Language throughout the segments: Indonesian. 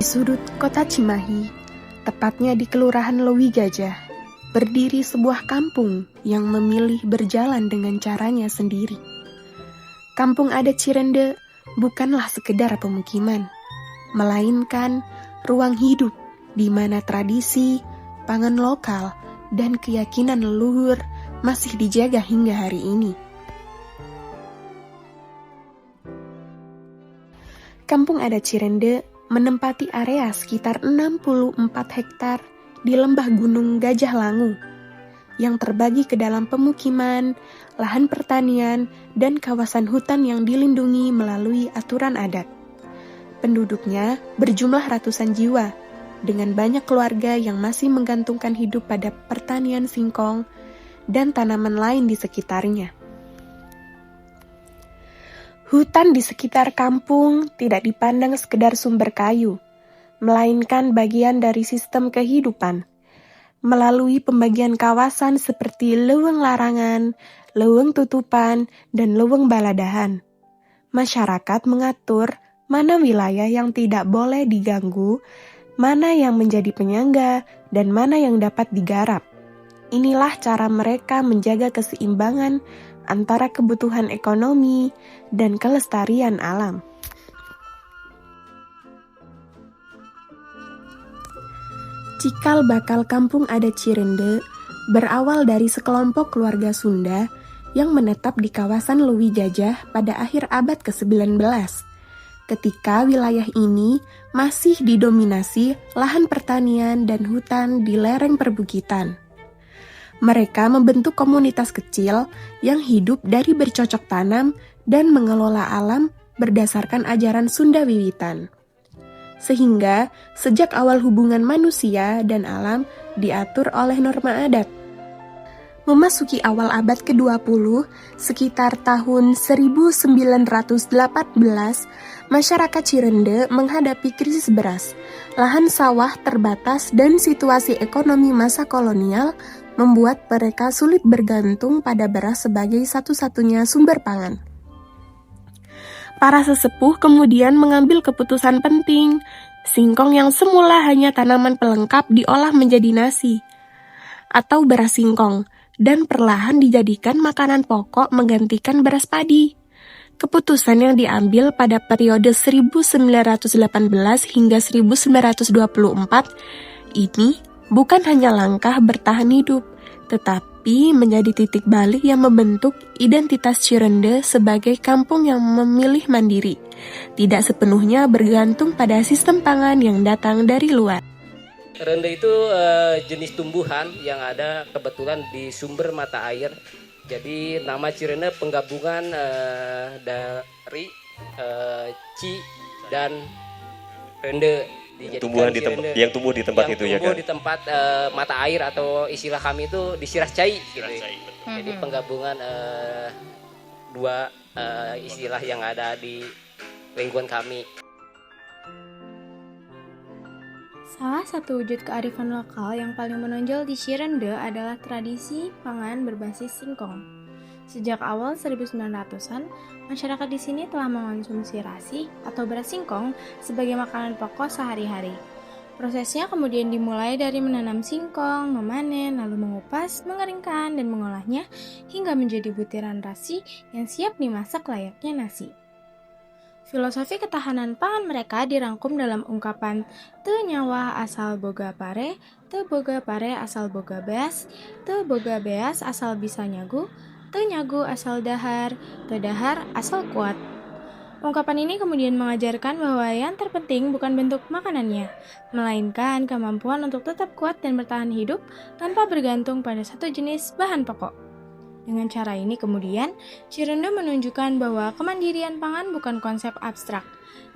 sudut kota Cimahi, tepatnya di Kelurahan Lewi Gajah, berdiri sebuah kampung yang memilih berjalan dengan caranya sendiri. Kampung adat Cirende bukanlah sekedar pemukiman, melainkan ruang hidup di mana tradisi, pangan lokal, dan keyakinan leluhur masih dijaga hingga hari ini. Kampung adat Cirende menempati area sekitar 64 hektar di lembah Gunung Gajah Langu yang terbagi ke dalam pemukiman, lahan pertanian, dan kawasan hutan yang dilindungi melalui aturan adat. Penduduknya berjumlah ratusan jiwa, dengan banyak keluarga yang masih menggantungkan hidup pada pertanian singkong dan tanaman lain di sekitarnya. Hutan di sekitar kampung tidak dipandang sekedar sumber kayu, melainkan bagian dari sistem kehidupan. Melalui pembagian kawasan seperti leuweung larangan, leuweung tutupan, dan leuweung baladahan, masyarakat mengatur mana wilayah yang tidak boleh diganggu, mana yang menjadi penyangga, dan mana yang dapat digarap. Inilah cara mereka menjaga keseimbangan antara kebutuhan ekonomi dan kelestarian alam. Cikal bakal kampung adat Cirende berawal dari sekelompok keluarga Sunda yang menetap di kawasan Lewi Gajah pada akhir abad ke-19, ketika wilayah ini masih didominasi lahan pertanian dan hutan di lereng perbukitan. Mereka membentuk komunitas kecil yang hidup dari bercocok tanam dan mengelola alam berdasarkan ajaran Sunda Wiwitan. Sehingga sejak awal hubungan manusia dan alam diatur oleh norma adat. Memasuki awal abad ke-20, sekitar tahun 1918, masyarakat Cirende menghadapi krisis beras, lahan sawah terbatas, dan situasi ekonomi masa kolonial membuat mereka sulit bergantung pada beras sebagai satu-satunya sumber pangan. Para sesepuh kemudian mengambil keputusan penting. Singkong yang semula hanya tanaman pelengkap diolah menjadi nasi atau beras singkong dan perlahan dijadikan makanan pokok menggantikan beras padi. Keputusan yang diambil pada periode 1918 hingga 1924 ini bukan hanya langkah bertahan hidup, tetapi menjadi titik balik yang membentuk identitas Cirende sebagai kampung yang memilih mandiri, tidak sepenuhnya bergantung pada sistem pangan yang datang dari luar. Rende itu jenis tumbuhan yang ada kebetulan di sumber mata air. Jadi nama Cirende penggabungan dari Ci dan Rende. Tumbuhan yang tumbuh di tempat itu ya kan? Tumbuh di tempat mata air atau istilah kami itu di Sirah Cai gitu. Jadi penggabungan dua istilah yang ada di lingkungan kami. Salah satu wujud kearifan lokal yang paling menonjol di Cirende adalah tradisi pangan berbasis singkong. Sejak awal 1900-an, masyarakat di sini telah mengonsumsi rasi atau beras singkong sebagai makanan pokok sehari-hari. Prosesnya kemudian dimulai dari menanam singkong, memanen, lalu mengupas, mengeringkan, dan mengolahnya hingga menjadi butiran rasi yang siap dimasak layaknya nasi. Filosofi ketahanan pangan mereka dirangkum dalam ungkapan teu nyawa asal boga pare, teu boga pare asal boga beas, teu boga beas asal bisa nyagu, teu nyagu asal dahar, teu dahar asal kuat. Ungkapan ini kemudian mengajarkan bahwa yang terpenting bukan bentuk makanannya, melainkan kemampuan untuk tetap kuat dan bertahan hidup tanpa bergantung pada satu jenis bahan pokok. Dengan cara ini kemudian, Cirende menunjukkan bahwa kemandirian pangan bukan konsep abstrak.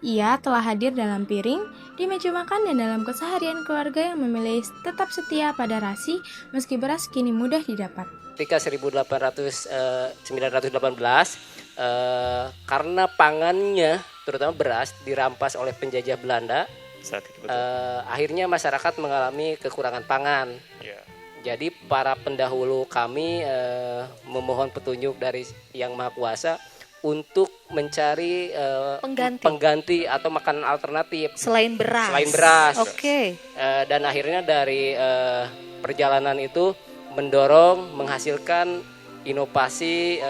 Ia telah hadir dalam piring, di meja makan, dan dalam keseharian keluarga yang memilih tetap setia pada rasi meski beras kini mudah didapat. Ketika 1918, karena pangannya, terutama beras, dirampas oleh penjajah Belanda, akhirnya masyarakat mengalami kekurangan pangan. Yeah. Jadi para pendahulu kami memohon petunjuk dari Yang Maha Kuasa untuk mencari pengganti atau makanan alternatif selain beras. Oke. Dan akhirnya dari perjalanan itu menghasilkan inovasi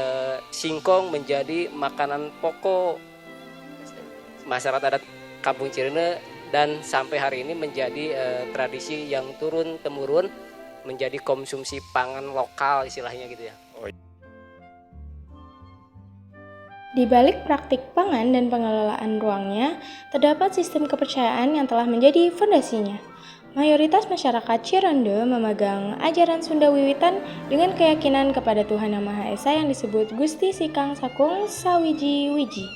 singkong menjadi makanan pokok masyarakat adat Kampung Cirende, dan sampai hari ini menjadi tradisi yang turun temurun menjadi konsumsi pangan lokal istilahnya gitu ya. Di balik praktik pangan dan pengelolaan ruangnya, terdapat sistem kepercayaan yang telah menjadi fondasinya. Mayoritas masyarakat Cirende memegang ajaran Sunda Wiwitan dengan keyakinan kepada Tuhan Yang Maha Esa yang disebut Gusti Sikang Sakung Sawiji Wiji.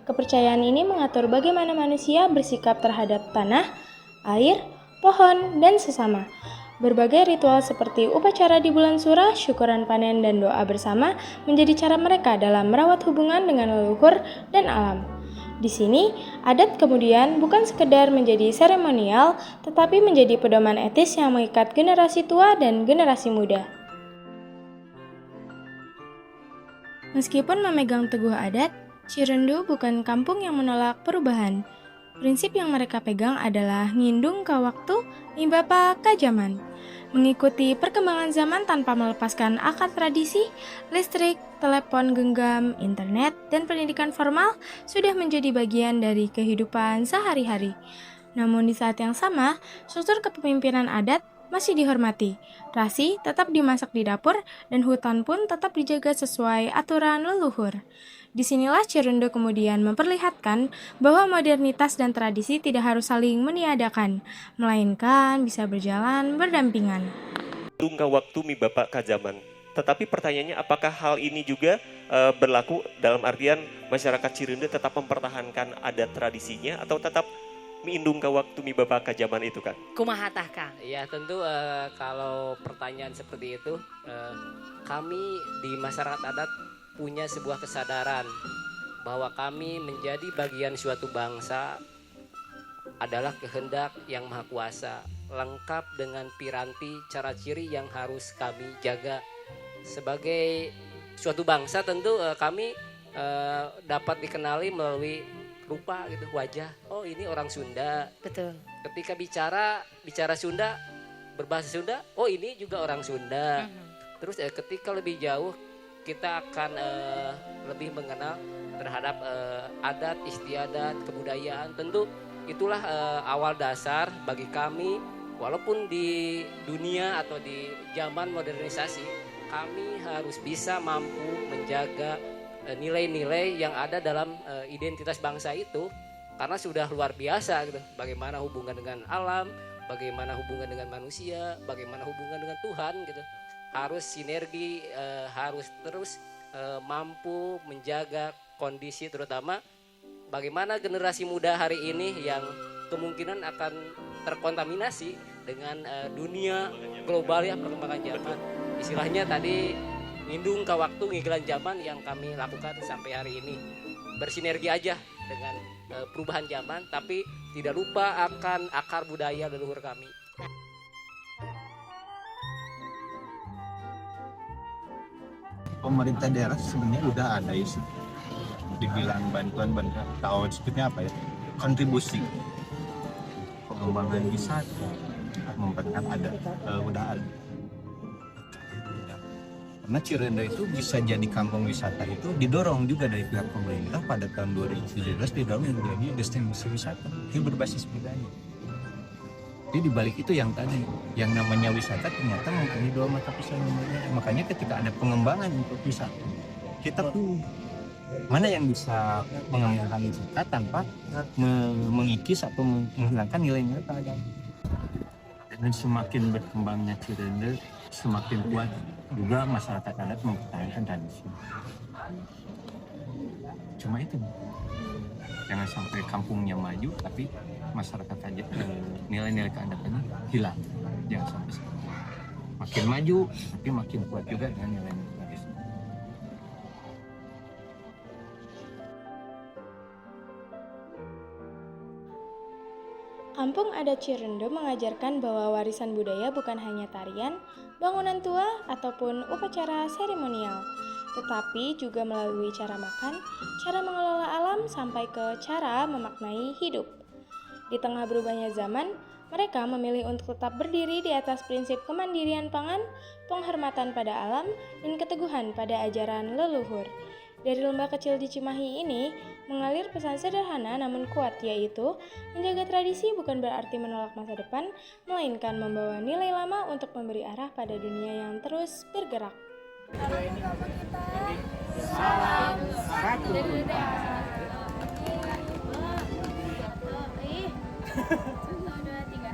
Kepercayaan ini mengatur bagaimana manusia bersikap terhadap tanah, air, pohon, dan sesama. Berbagai ritual seperti upacara di bulan Sura, syukuran panen, dan doa bersama menjadi cara mereka dalam merawat hubungan dengan leluhur dan alam. Di sini, adat kemudian bukan sekedar menjadi seremonial, tetapi menjadi pedoman etis yang mengikat generasi tua dan generasi muda. Meskipun memegang teguh adat, Cirende bukan kampung yang menolak perubahan. Prinsip yang mereka pegang adalah ngindung ka waktu, nibapa ka zaman. Mengikuti perkembangan zaman tanpa melepaskan akar tradisi, listrik, telepon genggam, internet, dan pendidikan formal sudah menjadi bagian dari kehidupan sehari-hari. Namun di saat yang sama, struktur kepemimpinan adat masih dihormati. Rasi tetap dimasak di dapur, dan hutan pun tetap dijaga sesuai aturan leluhur. Disinilah Cirende kemudian memperlihatkan bahwa modernitas dan tradisi tidak harus saling meniadakan, melainkan bisa berjalan berdampingan. Tungka waktu mi bapak ka zaman. Tetapi pertanyaannya, apakah hal ini juga berlaku dalam artian masyarakat Cirende tetap mempertahankan adat tradisinya atau tetap miindung ka waktu mi bapak ka zaman itu kan? Kumaha tah Kang? Ya tentu kalau pertanyaan seperti itu, kami di masyarakat adat punya sebuah kesadaran bahwa kami menjadi bagian suatu bangsa adalah kehendak yang maha kuasa, lengkap dengan piranti cara ciri yang harus kami jaga. Sebagai suatu bangsa tentu kami dapat dikenali melalui rupa gitu, wajah. Oh ini orang Sunda. Betul. Ketika bicara Sunda, berbahasa Sunda, oh ini juga orang Sunda. Terus ketika lebih jauh kita akan lebih mengenal terhadap adat, istiadat, kebudayaan. Tentu itulah awal dasar bagi kami, walaupun di dunia atau di zaman modernisasi, kami harus bisa mampu menjaga nilai-nilai yang ada dalam identitas bangsa itu, karena sudah luar biasa gitu. Bagaimana hubungan dengan alam, bagaimana hubungan dengan manusia, bagaimana hubungan dengan Tuhan gitu. Harus sinergi, harus terus mampu menjaga kondisi, terutama bagaimana generasi muda hari ini yang kemungkinan akan terkontaminasi dengan dunia global ya, perkembangan zaman. Istilahnya tadi ngindung ka waktu, ngigelan zaman yang kami lakukan sampai hari ini. Bersinergi aja dengan perubahan zaman, tapi tidak lupa akan akar budaya leluhur kami. Pemerintah daerah sebenarnya udah ada ya sih, dibilang bantuan tahu sebutnya apa ya, kontribusi pengembangan wisata memperkat ada, udah ada. Karena Cirende itu bisa jadi kampung wisata itu didorong juga dari pihak pemerintah pada tahun 2017 didorong menjadi destinasi wisata yang berbasis budaya. Jadi dibalik itu yang tadi, yang namanya wisata ternyata mempunyai dua mata pisau. Makanya ketika ada pengembangan untuk wisata, kita tuh mana yang bisa mengembangkan wisata tanpa mengikis atau menghilangkan nilai-nilai keagamaan. Dan semakin berkembangnya Cirende, semakin kuat juga masyarakat adat mempertahankan tradisi. Cuma itu, jangan sampai kampungnya maju tapi masyarakat aja nilai-nilai keadatannya hilang. Jangan sampai seperti itu. Makin maju tapi makin kuat juga dengan nilai-nilai tradisi. Kampung adat Cirende mengajarkan bahwa warisan budaya bukan hanya tarian, bangunan tua, ataupun upacara seremonial. tetapi juga melalui cara makan, cara mengelola alam, sampai ke cara memaknai hidup. Di tengah berubahnya zaman, mereka memilih untuk tetap berdiri di atas prinsip kemandirian pangan, penghormatan pada alam, dan keteguhan pada ajaran leluhur. Dari lembah kecil di Cimahi ini, mengalir pesan sederhana namun kuat, yaitu menjaga tradisi bukan berarti menolak masa depan, melainkan membawa nilai lama untuk memberi arah pada dunia yang terus bergerak. Salam satu. Satu, dua, tiga.